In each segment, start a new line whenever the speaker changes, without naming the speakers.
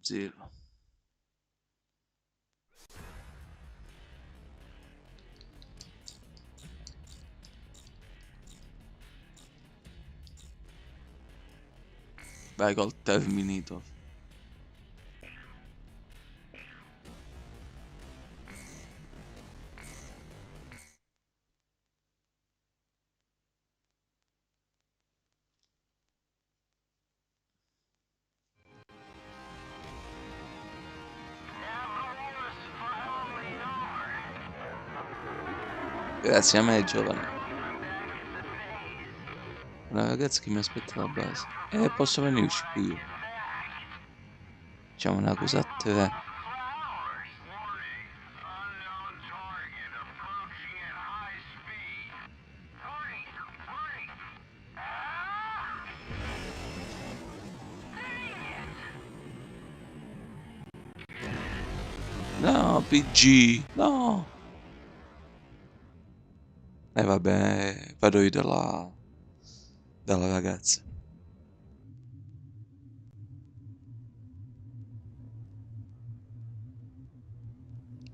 zero. Vai col Terminator. Grazie a me, giovane. Una ragazza che mi aspetta alla base. Posso venirci qui io. Facciamo una cosa a tre. No, PG, no. Vabbè, vado io dalla ragazza.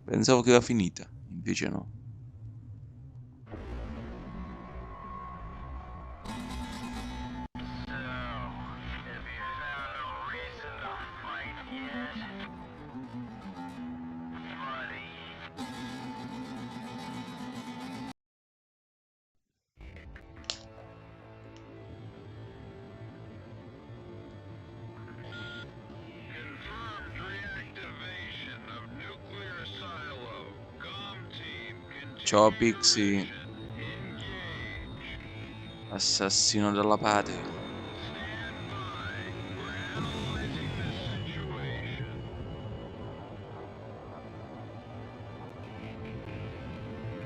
Pensavo che era finita, invece no. Ciao Pixie, assassino della patria.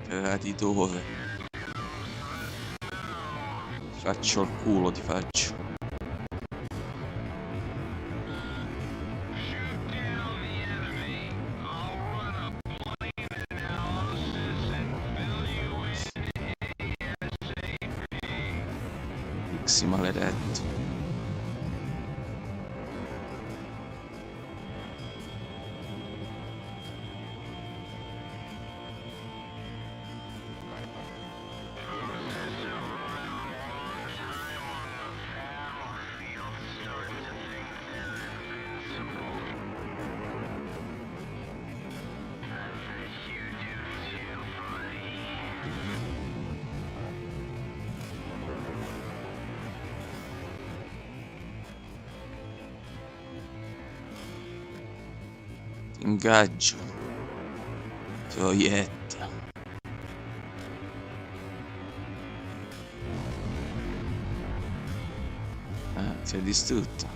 Traditore. Ti faccio il culo, ti faccio. Pixie maledetto. Ingaggio. Troietta. Si è distrutto.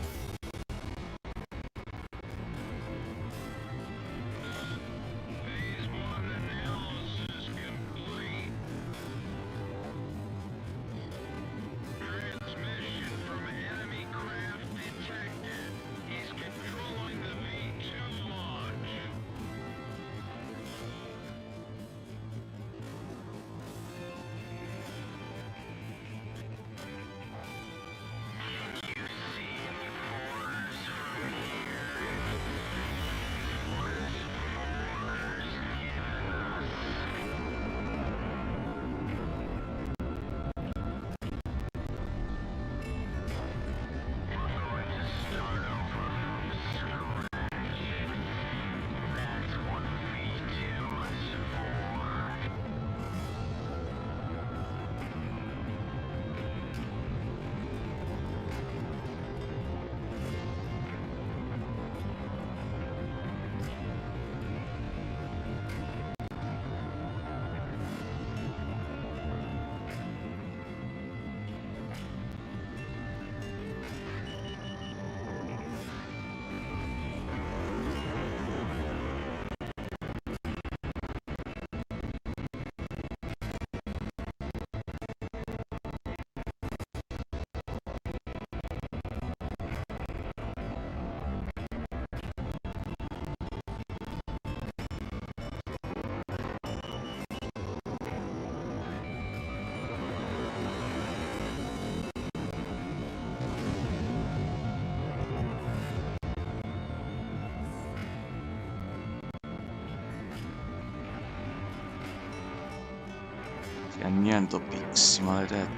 Anniento pixi, maledetto.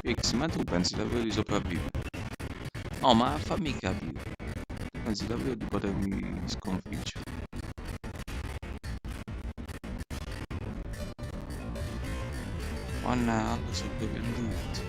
Pixi, ma tu pensi davvero di sopravvivere? No, ma fammi capire. Pensi davvero di potermi sconfiggere? Mannaggia, sopravvenduti.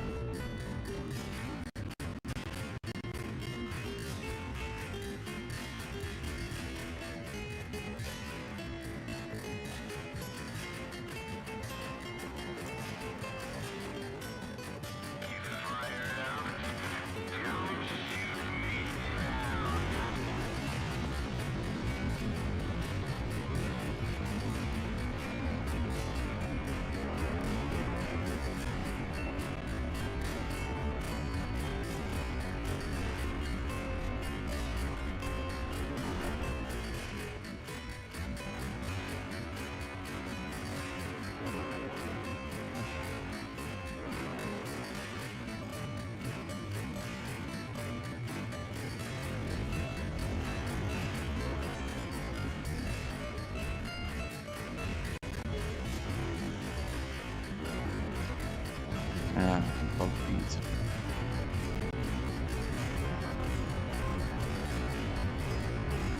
Un po' pizza.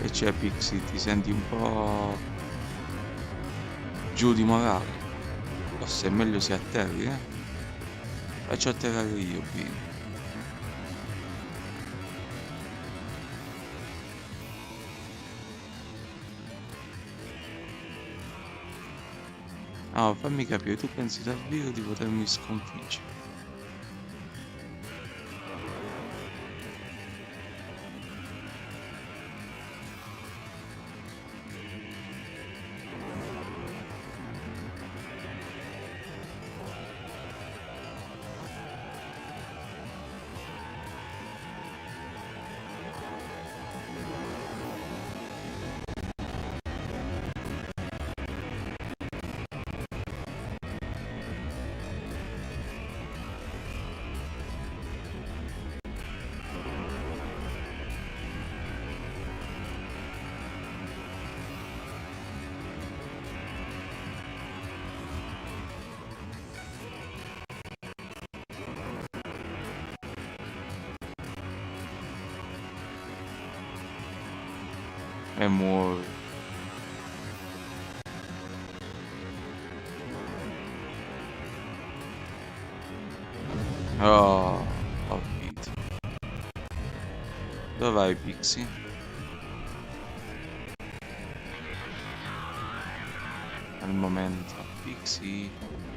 E c'è Pixie, ti senti un po' giù di morale? Forse è meglio se atterri, eh? Faccio atterrare io, bene. No, fammi capire, tu pensi davvero di potermi sconfiggere? E muori. Oh, ho vinto. Dove vai, Pixie? Al momento, Pixie.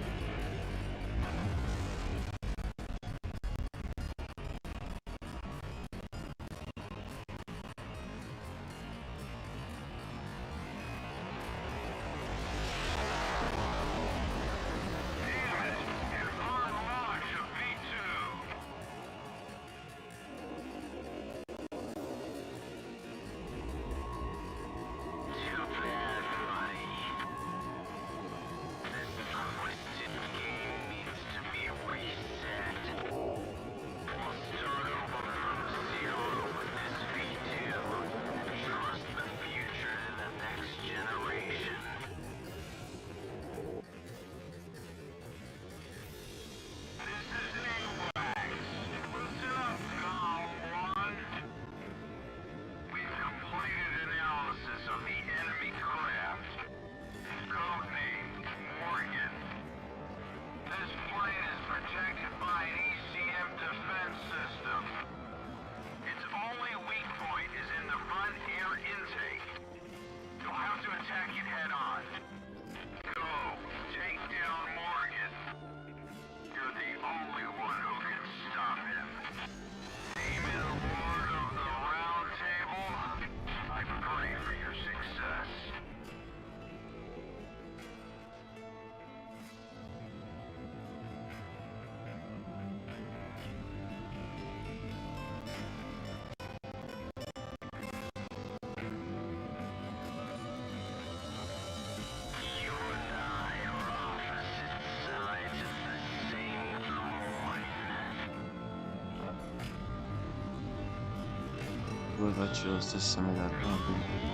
poi faccio lo stesso metallo, va bene.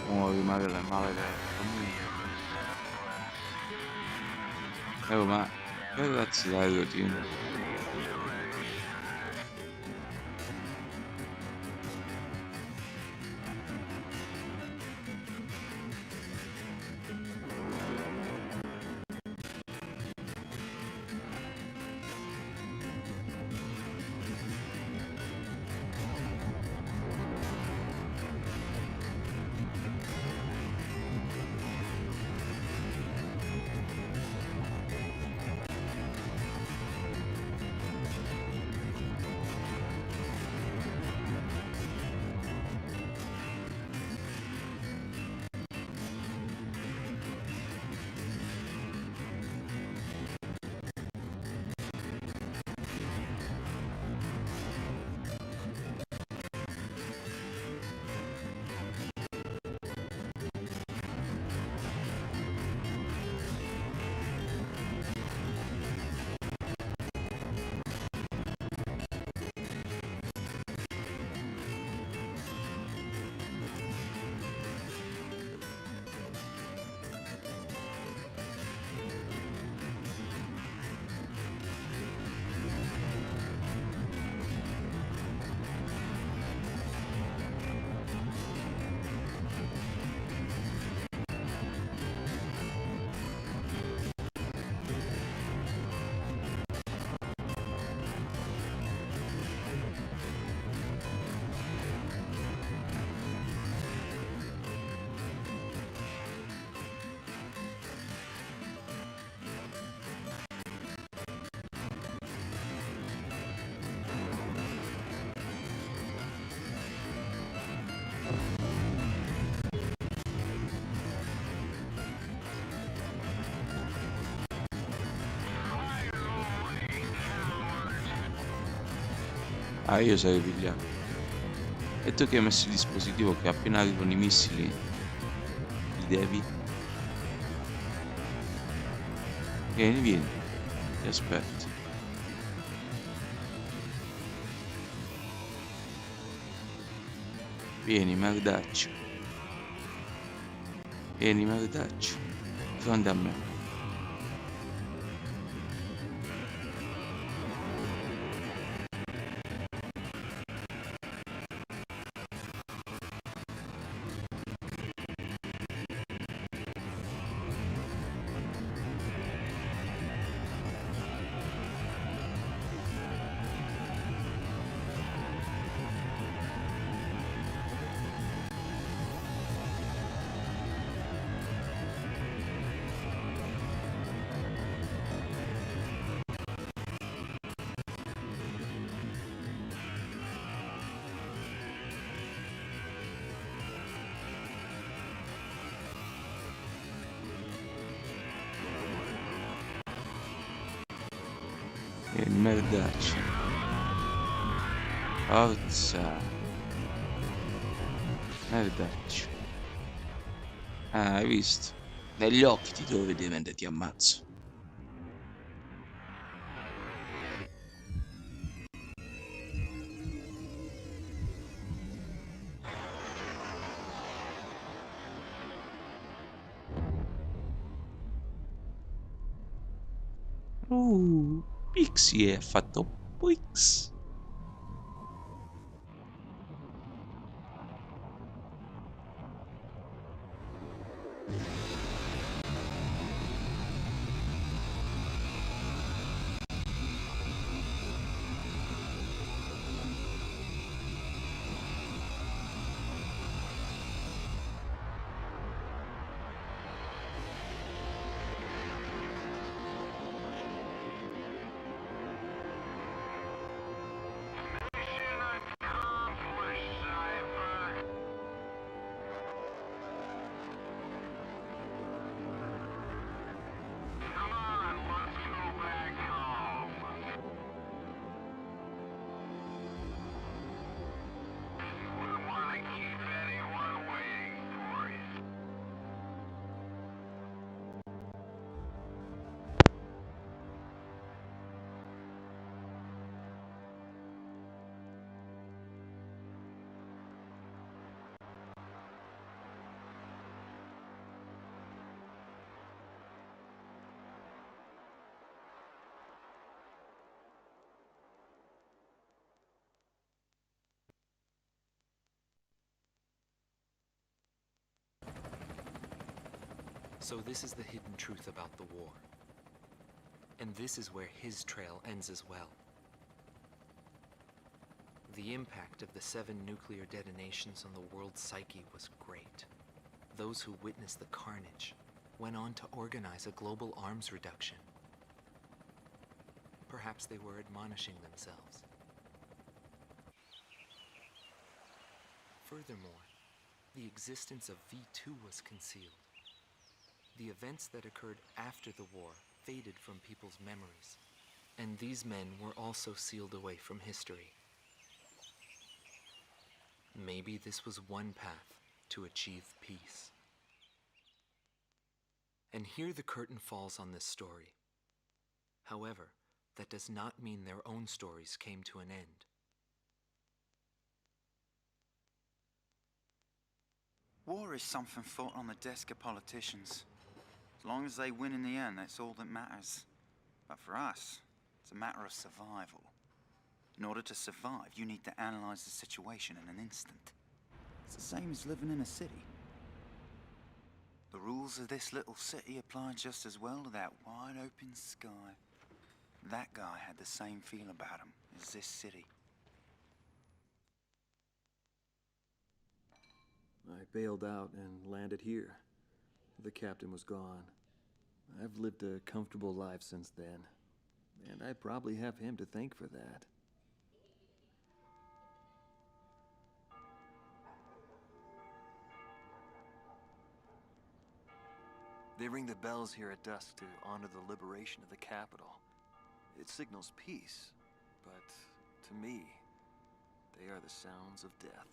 Muovi magari maledetto. Ma che cazzo dai routine? Ah, io sarei pigliato. E tu che hai messo il dispositivo che appena arrivano i missili li devi? Vieni, vieni, ti aspetto. Vieni, merdaccio. Vieni, merdaccio. Di fronte a me. Vieni, merdaccio. Forza. Merdaccio. Ah, hai visto? Negli occhi ti devo vedere mentre ti ammazzo. Pixie ha fatto Pix.
So this is the hidden truth about the war. And this is where his trail ends as well. The impact of the 7 nuclear detonations on the world's psyche was great. Those who witnessed the carnage went on to organize a global arms reduction. Perhaps they were admonishing themselves. Furthermore, the existence of V2 was concealed. The events that occurred after the war faded from people's memories, and these men were also sealed away from history. Maybe this was one path to achieve peace. And here the curtain falls on this story. However, that does not mean their own stories came to an end.
War is something fought on the desk of politicians. As long as they win in the end, that's all that matters. But for us, it's a matter of survival. In order to survive, you need to analyze the situation in an instant. It's the same as living in a city. The rules of this little city apply just as well to that wide open sky. That guy had the same feel about him as this city.
I bailed out and landed here. The captain was gone. I've lived a comfortable life since then, and I probably have him to thank for that. They ring the bells here at dusk to honor the liberation of the capital. It signals peace, but to me, they are the sounds of death.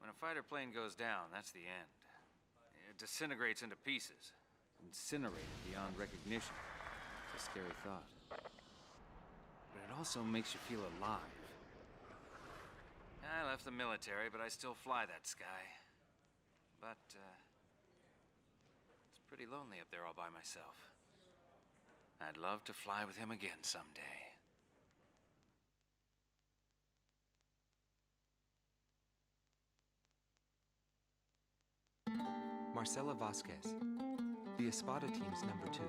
When a fighter plane goes down, that's the end. It disintegrates into pieces. Incinerated beyond recognition. It's a scary thought. But it also makes you feel alive. I left the military, but I still fly that sky. But, it's pretty lonely up there all by myself. I'd love to fly with him again someday.
Marcela Vasquez, the Espada team's number 2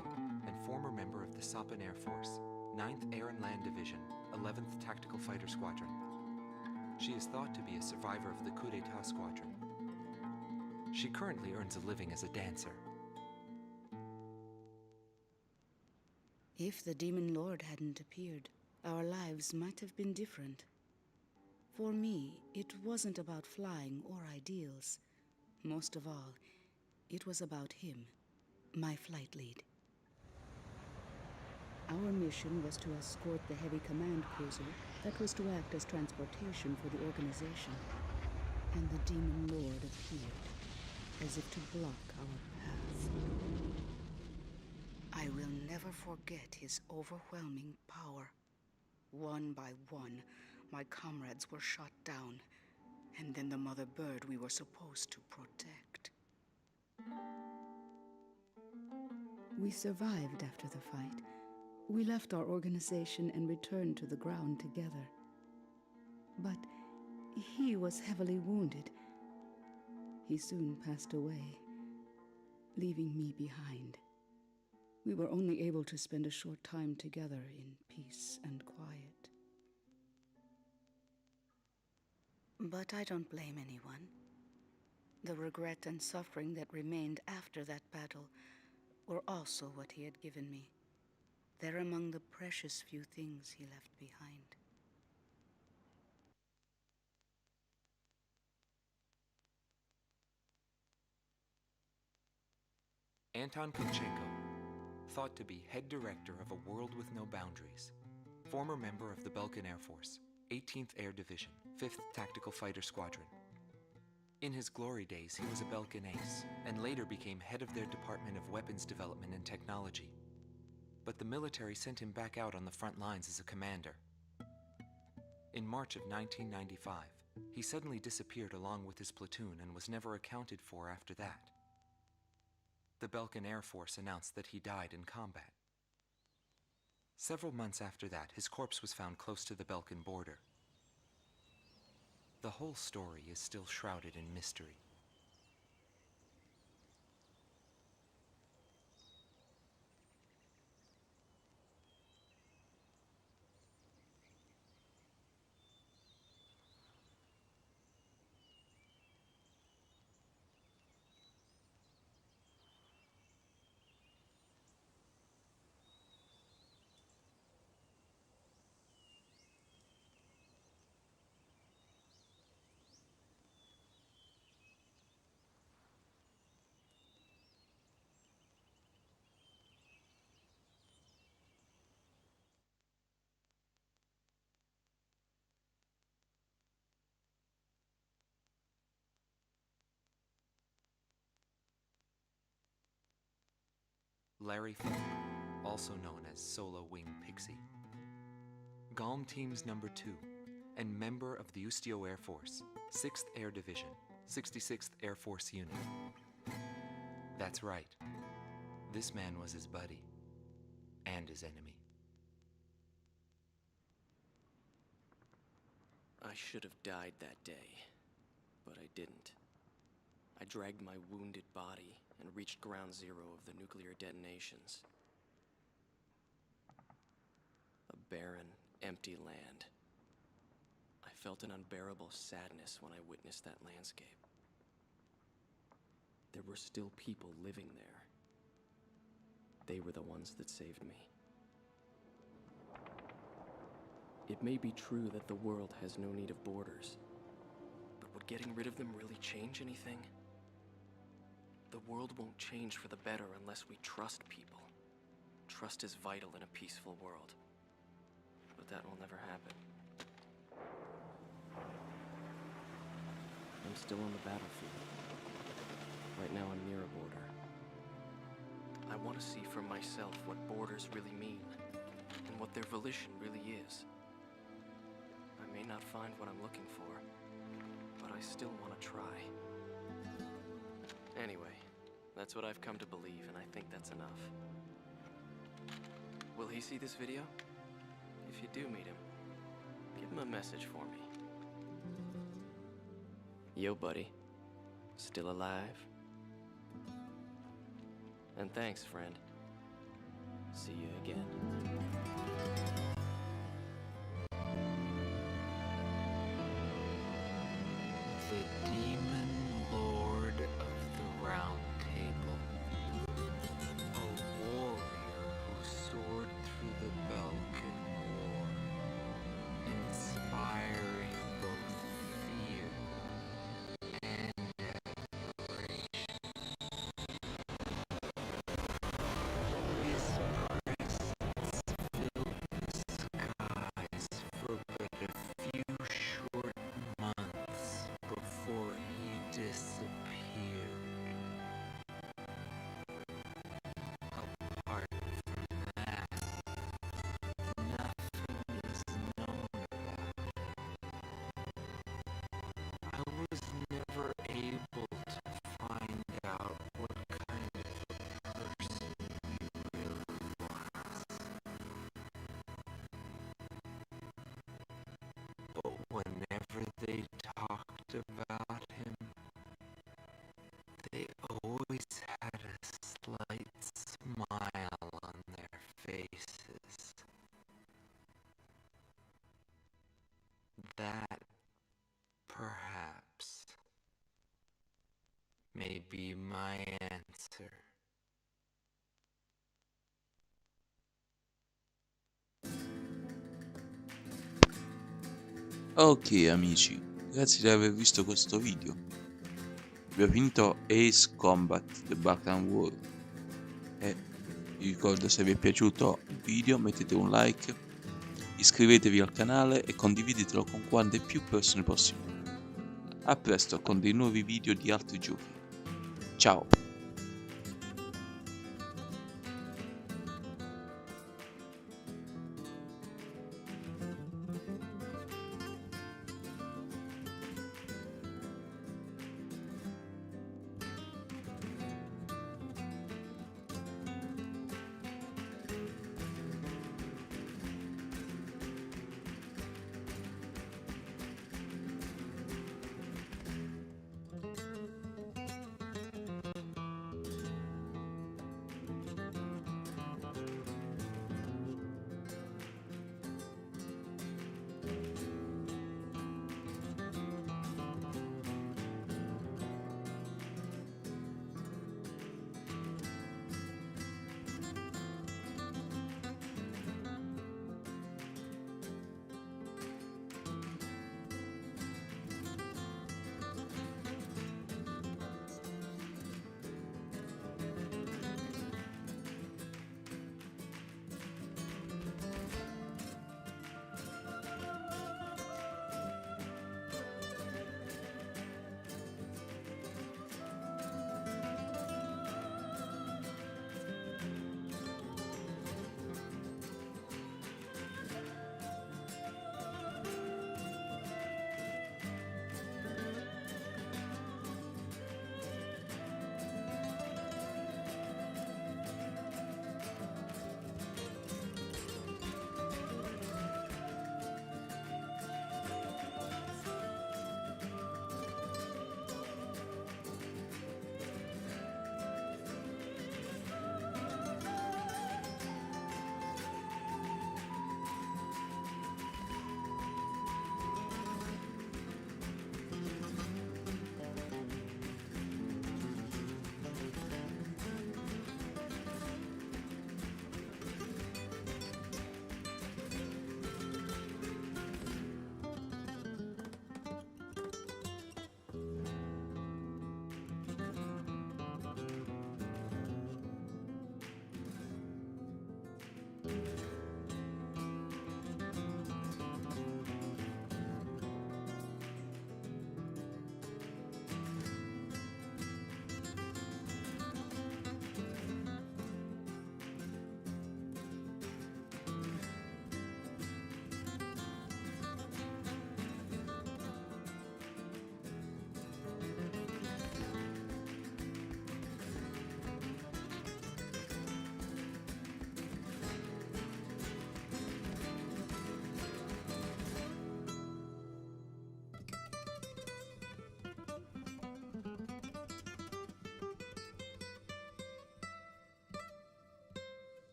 and former member of the Sapin Air Force, 9th Air and Land Division, 11th Tactical Fighter Squadron. She is thought to be a survivor of the coup d'etat squadron. She currently earns a living as a dancer.
If the Demon Lord hadn't appeared, our lives might have been different. For me, it wasn't about flying or ideals. Most of all, it was about him, my flight lead. Our mission was to escort the heavy command cruiser that was to act as transportation for the organization. And the Demon Lord appeared, as if to block our path. I will never forget his overwhelming power. One by one, my comrades were shot down, and then the mother bird we were supposed to protect. We survived after the fight. We left our organization and returned to the ground together. But he was heavily wounded. He soon passed away, leaving me behind. We were only able to spend a short time together in peace and quiet. But I don't blame anyone. The regret and suffering that remained after that battle were also what he had given me. They're among the precious few things he left behind.
Anton Kunchenko, thought to be head director of A World with No Boundaries, former member of the Belkan Air Force, 18th Air Division, 5th Tactical Fighter Squadron. In his glory days, he was a Belkan ace, and later became head of their Department of Weapons Development and Technology. But the military sent him back out on the front lines as a commander. In March of 1995, he suddenly disappeared along with his platoon and was never accounted for after that. The Belkan Air Force announced that he died in combat. Several months after that, his corpse was found close to the Belkan border. The whole story is still shrouded in mystery. Larry Falk, also known as Solo Wing Pixie. GALM Team's number 2, and member of the Ustio Air Force, 6th Air Division, 66th Air Force Unit. That's right. This man was his buddy, and his enemy.
I should have died that day, but I didn't. I dragged my wounded body and reached ground zero of the nuclear detonations. A barren, empty land. I felt an unbearable sadness when I witnessed that landscape. There were still people living there. They were the ones that saved me. It may be true that the world has no need of borders, but would getting rid of them really change anything? The world won't change for the better unless we trust people. Trust is vital in a peaceful world, but that will never happen. I'm still on the battlefield. Right now I'm near a border. I want to see for myself what borders really mean, and what their volition really is. I may not find what I'm looking for, but I still want to try. Anyway, that's what I've come to believe, and I think that's enough. Will he see this video? If you do meet him, give him a message for me. Yo, buddy. Still alive? And thanks, friend. See you again.
The Demon Lord of the Round Table. A warrior who soared through the Belkan War, inspiring both fear and admiration. His presence filled the skies for but a few short months before he disappeared. Apart from that, nothing is known about him. I was never able to find out what kind of a person he really was. But whenever they talked about him, they always had a slight smile on their faces. That, perhaps, may be my answer.
Ok amici, grazie di aver visto questo video. Abbiamo finito Ace Combat The Belkan War. E vi ricordo, se vi è piaciuto il video mettete un like, iscrivetevi al canale e condividetelo con quante più persone possibile. A presto con dei nuovi video di altri giochi. Ciao!